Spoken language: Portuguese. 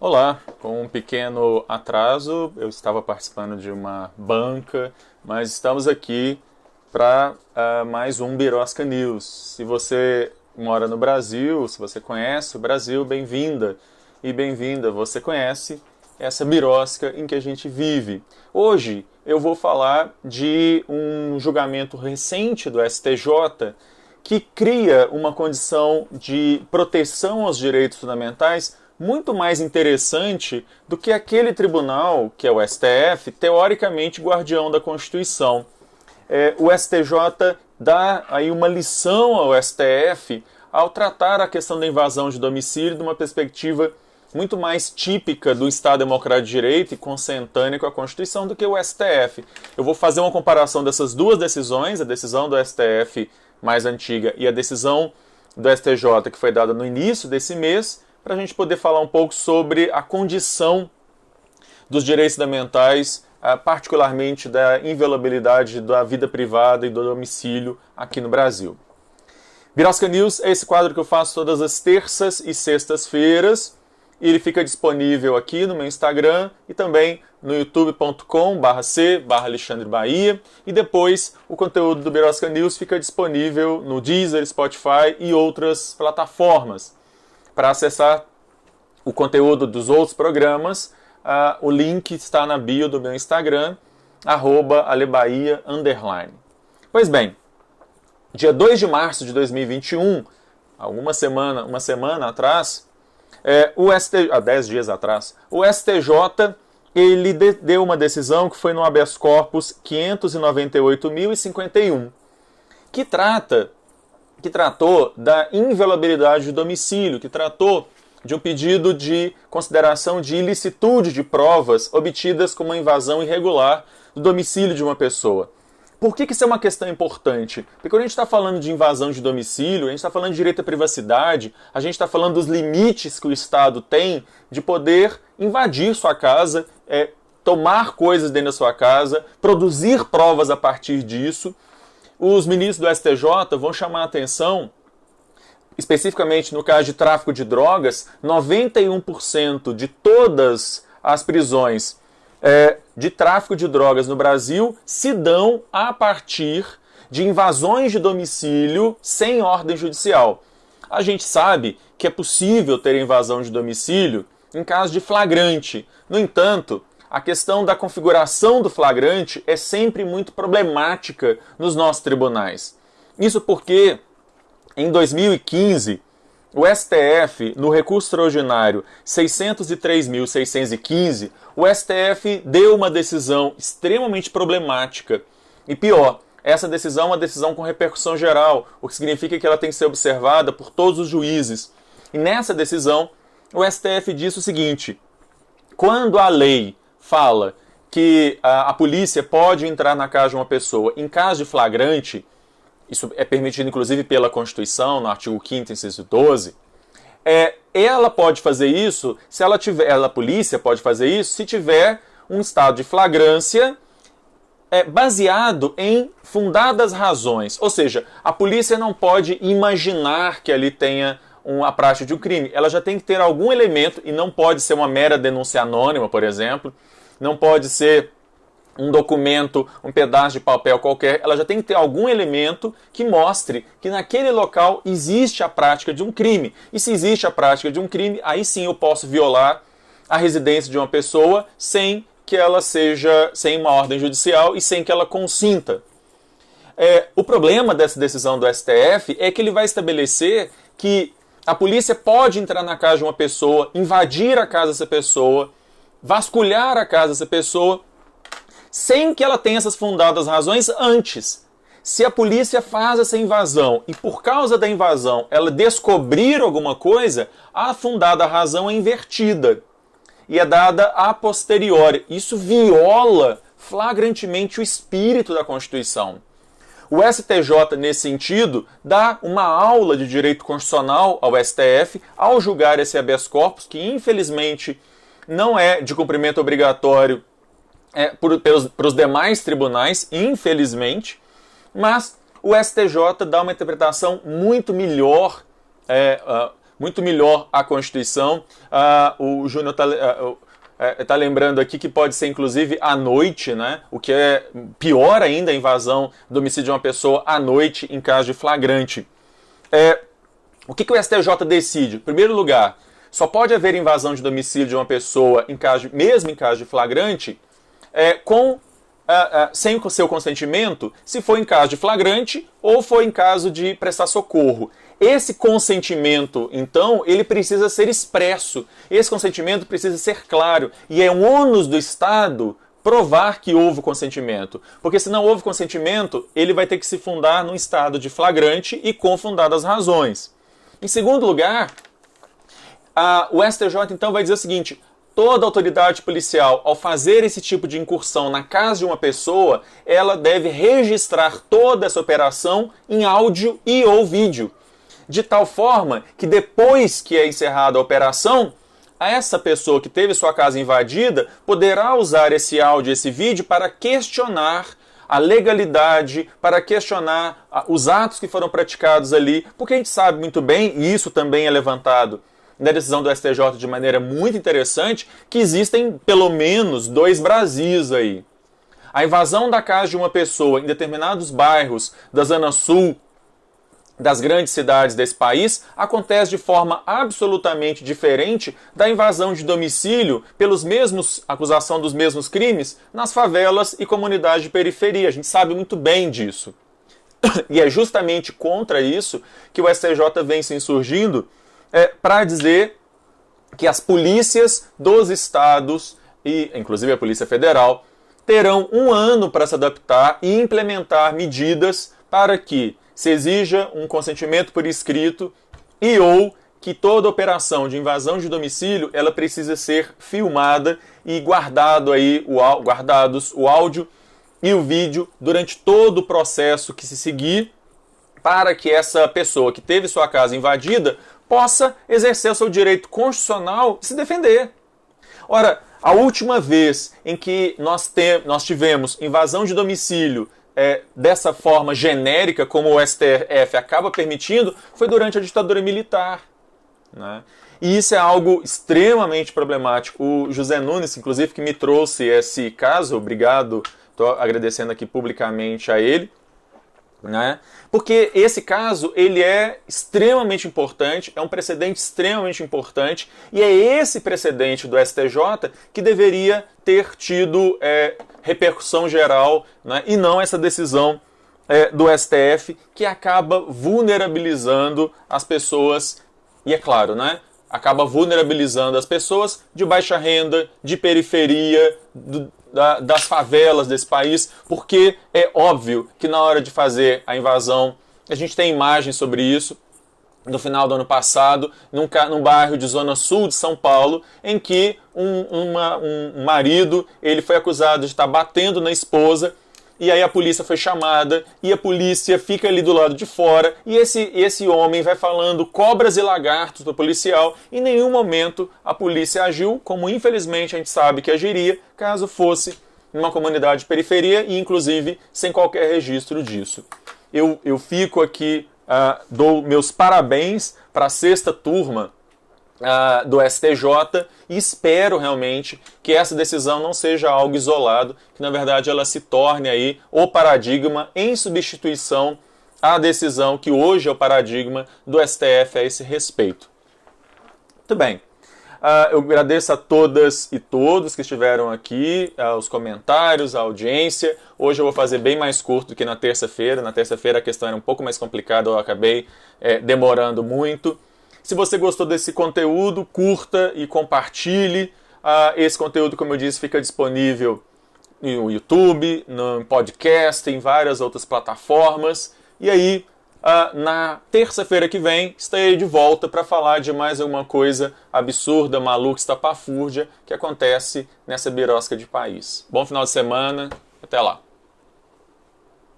Olá, com um pequeno atraso, eu estava participando de uma banca, mas estamos aqui para mais um Birosca News. Se você mora no Brasil, se você conhece o Brasil, bem-vinda e bem-vinda. Você conhece essa birosca em que a gente vive. Hoje eu vou falar de um julgamento recente do STJ que cria uma condição de proteção aos direitos fundamentais muito mais interessante do que aquele tribunal, que é o STF, teoricamente guardião da Constituição. O STJ dá aí uma lição ao STF ao tratar a questão da invasão de domicílio de uma perspectiva muito mais típica do Estado Democrático de Direito e consentânea com a Constituição do que o STF. Eu vou fazer uma comparação dessas duas decisões, a decisão do STF mais antiga e a decisão do STJ que foi dada no início desse mês, para a gente poder falar um pouco sobre a condição dos direitos fundamentais, particularmente da inviolabilidade da vida privada e do domicílio aqui no Brasil. Birosca News é esse quadro que eu faço todas as terças e sextas-feiras. Ele fica disponível aqui no meu Instagram e também no youtube.com/c/Alexandre Bahia. E depois o conteúdo do Birosca News fica disponível no Deezer, Spotify e outras plataformas. Para acessar o conteúdo dos outros programas, o link está na bio do meu Instagram, @alebahia_. Pois bem, dia 2 de março de 2021, uma semana atrás, 10 dias atrás, o STJ ele deu uma decisão que foi no habeas corpus 598.051, que tratou da inviolabilidade do domicílio, que tratou de um pedido de consideração de ilicitude de provas obtidas com uma invasão irregular do domicílio de uma pessoa. Por que isso é uma questão importante? Porque quando a gente está falando de invasão de domicílio, a gente está falando de direito à privacidade, a gente está falando dos limites que o Estado tem de poder invadir sua casa, tomar coisas dentro da sua casa, produzir provas a partir disso. Os ministros do STJ vão chamar a atenção, especificamente no caso de tráfico de drogas, 91% de todas as prisões de tráfico de drogas no Brasil se dão a partir de invasões de domicílio sem ordem judicial. A gente sabe que é possível ter invasão de domicílio em caso de flagrante. No entanto, a questão da configuração do flagrante é sempre muito problemática nos nossos tribunais. Isso porque, em 2015, o STF, no recurso extraordinário 603.615, o STF deu uma decisão extremamente problemática. E pior, essa decisão é uma decisão com repercussão geral, o que significa que ela tem que ser observada por todos os juízes. E nessa decisão, o STF disse o seguinte: quando a lei fala que a polícia pode entrar na casa de uma pessoa em caso de flagrante, isso é permitido inclusive pela Constituição, no artigo 5º, inciso 12, ela pode fazer isso se ela tiver, a polícia pode fazer isso se tiver um estado de flagrância baseado em fundadas razões. Ou seja, a polícia não pode imaginar que ali tenha a prática de um crime. Ela já tem que ter algum elemento, e não pode ser uma mera denúncia anônima, por exemplo, não pode ser um documento, um pedaço de papel qualquer, ela já tem que ter algum elemento que mostre que naquele local existe a prática de um crime. E se existe a prática de um crime, aí sim eu posso violar a residência de uma pessoa sem que ela seja, sem uma ordem judicial e sem que ela consinta. O problema dessa decisão do STF é que ele vai estabelecer que a polícia pode entrar na casa de uma pessoa, invadir a casa dessa pessoa, vasculhar a casa dessa pessoa, sem que ela tenha essas fundadas razões antes. Se a polícia faz essa invasão e por causa da invasão ela descobrir alguma coisa, a fundada razão é invertida e é dada a posteriori. Isso viola flagrantemente o espírito da Constituição. O STJ, nesse sentido, dá uma aula de direito constitucional ao STF ao julgar esse habeas corpus, que infelizmente não é de cumprimento obrigatório pelos demais tribunais, infelizmente, mas o STJ dá uma interpretação muito melhor, muito melhor a Constituição. O Júnior está lembrando aqui que pode ser inclusive à noite, né? O que é pior ainda, a invasão do domicílio de uma pessoa à noite em caso de flagrante. O que o STJ decide? Em primeiro lugar, só pode haver invasão de domicílio de uma pessoa, mesmo em caso de flagrante, sem o seu consentimento, se for em caso de flagrante ou for em caso de prestar socorro. Esse consentimento, então, ele precisa ser expresso. Esse consentimento precisa ser claro. E é um ônus do Estado provar que houve consentimento. Porque se não houve consentimento, ele vai ter que se fundar num estado de flagrante e com fundadas razões. Em segundo lugar, o STJ então vai dizer o seguinte: toda autoridade policial, ao fazer esse tipo de incursão na casa de uma pessoa, ela deve registrar toda essa operação em áudio e ou vídeo. De tal forma que depois que é encerrada a operação, essa pessoa que teve sua casa invadida poderá usar esse áudio e esse vídeo para questionar a legalidade, para questionar os atos que foram praticados ali, porque a gente sabe muito bem, e isso também é levantado na decisão do STJ de maneira muito interessante, que existem pelo menos 2 Brasis aí. A invasão da casa de uma pessoa em determinados bairros da Zona Sul das grandes cidades desse país acontece de forma absolutamente diferente da invasão de domicílio acusação dos mesmos crimes nas favelas e comunidades de periferia. A gente sabe muito bem disso. E é justamente contra isso que o STJ vem se insurgindo para dizer que as polícias dos estados, e inclusive a Polícia Federal, terão 1 ano para se adaptar e implementar medidas para que se exija um consentimento por escrito e ou que toda operação de invasão de domicílio ela precisa ser filmada e guardados o áudio e o vídeo durante todo o processo que se seguir, para que essa pessoa que teve sua casa invadida possa exercer o seu direito constitucional de se defender. Ora, a última vez em que nós tivemos invasão de domicílio dessa forma genérica, como o STF acaba permitindo, foi durante a ditadura militar, né? E isso é algo extremamente problemático. O José Nunes, inclusive, que me trouxe esse caso, obrigado, estou agradecendo aqui publicamente a ele, né? Porque esse caso ele é extremamente importante, é um precedente extremamente importante, e é esse precedente do STJ que deveria ter tido repercussão geral, né? E não essa decisão do STF que acaba vulnerabilizando as pessoas, e é claro, né? Acaba vulnerabilizando as pessoas de baixa renda, de periferia, das favelas desse país, porque é óbvio que na hora de fazer a invasão, a gente tem imagens sobre isso, no final do ano passado, num bairro de Zona Sul de São Paulo, em que um marido ele foi acusado de estar batendo na esposa, e aí a polícia foi chamada, e a polícia fica ali do lado de fora, e esse homem vai falando cobras e lagartos para o policial. Em nenhum momento a polícia agiu, como infelizmente a gente sabe que agiria, caso fosse numa comunidade de periferia, e inclusive sem qualquer registro disso. Eu fico aqui, dou meus parabéns para a 6ª turma do STJ e espero realmente que essa decisão não seja algo isolado, que na verdade ela se torne aí o paradigma em substituição à decisão que hoje é o paradigma do STF a esse respeito. Muito bem. Eu agradeço a todas e todos que estiveram aqui, os comentários, a audiência. Hoje eu vou fazer bem mais curto do que na terça-feira. Na terça-feira a questão era um pouco mais complicada, eu acabei demorando muito. Se você gostou desse conteúdo, curta e compartilhe. Esse conteúdo, como eu disse, fica disponível no YouTube, no podcast, em várias outras plataformas. E aí, na terça-feira que vem, estarei de volta para falar de mais alguma coisa absurda, maluca, estapafúrdia que acontece nessa birosca de país. Bom final de semana, até lá.